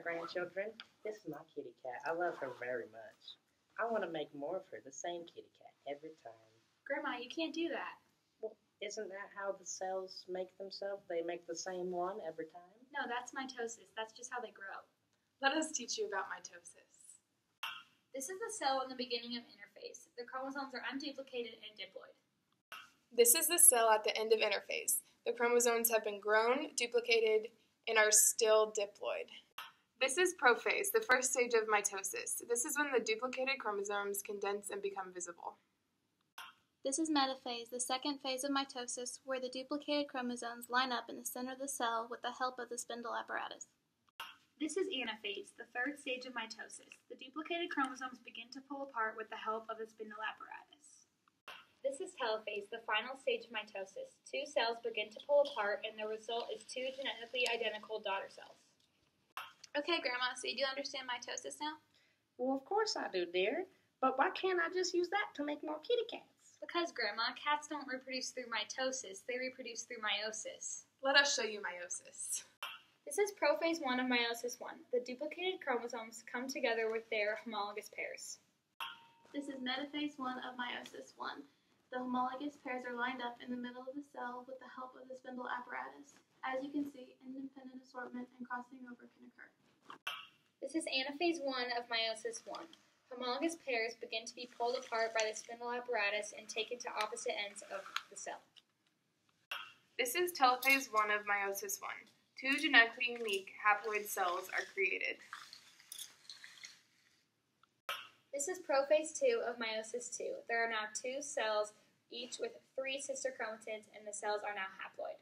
grandchildren. This is my kitty cat. I love her very much. I want to make more of her, the same kitty cat, every time. Grandma, you can't do that. Well, isn't that how the cells make themselves? They make the same one every time? No, that's mitosis. That's just how they grow. Let us teach you about mitosis. This is the cell in the beginning of interphase. The chromosomes are unduplicated and diploid. This is the cell at the end of interphase. The chromosomes have been grown, duplicated, and are still diploid. This is prophase, the first stage of mitosis. This is when the duplicated chromosomes condense and become visible. This is metaphase, the second phase of mitosis, where the duplicated chromosomes line up in the center of the cell with the help of the spindle apparatus. This is anaphase, the third stage of mitosis. The duplicated chromosomes begin to pull apart with the help of the spindle apparatus. This is telophase, the final stage of mitosis. Two cells begin to pull apart, and the result is two genetically identical daughter cells. Okay, Grandma, so you do understand mitosis now? Well, of course I do, dear. But why can't I just use that to make more kitty cats? Because, Grandma, cats don't reproduce through mitosis, they reproduce through meiosis. Let us show you meiosis. This is prophase 1 of meiosis 1. The duplicated chromosomes come together with their homologous pairs. This is metaphase 1 of meiosis 1. The homologous pairs are lined up in the middle of the cell with the help of the spindle apparatus. As you can see, independent assortment and crossing over can occur. This is anaphase 1 of meiosis 1. Homologous pairs begin to be pulled apart by the spindle apparatus and taken to opposite ends of the cell. This is telophase 1 of meiosis 1. Two genetically unique haploid cells are created. This is prophase 2 of meiosis 2. There are now two cells, each with 3 sister chromatids, and the cells are now haploid.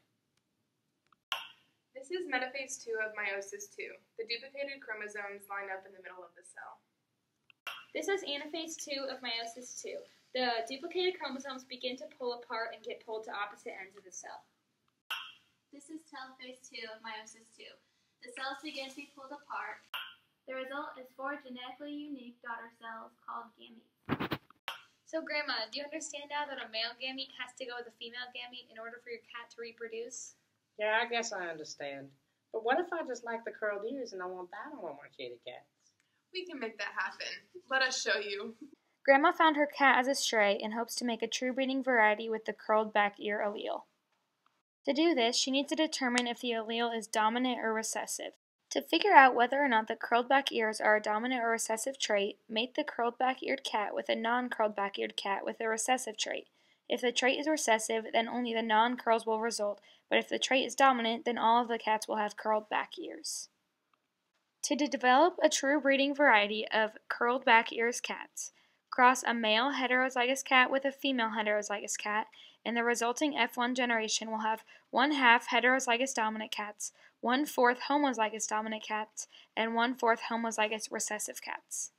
This is metaphase 2 of meiosis 2. The duplicated chromosomes line up in the middle of the cell. This is anaphase 2 of meiosis 2. The duplicated chromosomes begin to pull apart and get pulled to opposite ends of the cell. This is telophase 2 of meiosis 2. The cells begin to be pulled apart. The result is 4 genetically unique daughter cells called gametes. So, Grandma, do you understand now that a male gamete has to go with a female gamete in order for your cat to reproduce? Yeah, I guess I understand. But what if I just like the curled ears and I want that on my kitty cats? We can make that happen. Let us show you. Grandma found her cat as a stray and hopes to make a true breeding variety with the curled back ear allele. To do this, she needs to determine if the allele is dominant or recessive. To figure out whether or not the curled back ears are a dominant or recessive trait, mate the curled back-eared cat with a non-curled back-eared cat with a recessive trait. If the trait is recessive, then only the non-curls will result, but if the trait is dominant, then all of the cats will have curled back ears. To develop a true breeding variety of curled back ears cats, cross a male heterozygous cat with a female heterozygous cat, and the resulting F1 generation will have 1/2 heterozygous dominant cats, 1/4 homozygous dominant cats, and 1/4 homozygous recessive cats.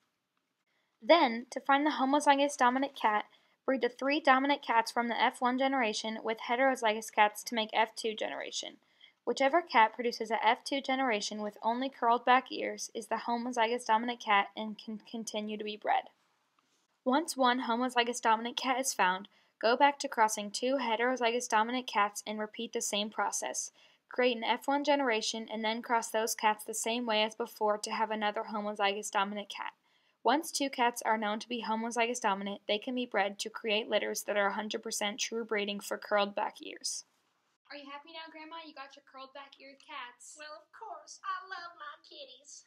Then, to find the homozygous dominant cat, breed the 3 dominant cats from the F1 generation with heterozygous cats to make F2 generation. Whichever cat produces a F2 generation with only curled back ears is the homozygous dominant cat and can continue to be bred. Once one homozygous dominant cat is found, go back to crossing 2 heterozygous dominant cats and repeat the same process. Create an F1 generation and then cross those cats the same way as before to have another homozygous dominant cat. Once 2 cats are known to be homozygous dominant, they can be bred to create litters that are 100% true breeding for curled back ears. Are you happy now, Grandma? You got your curled back-eared cats. Well, of course. I love my kitties.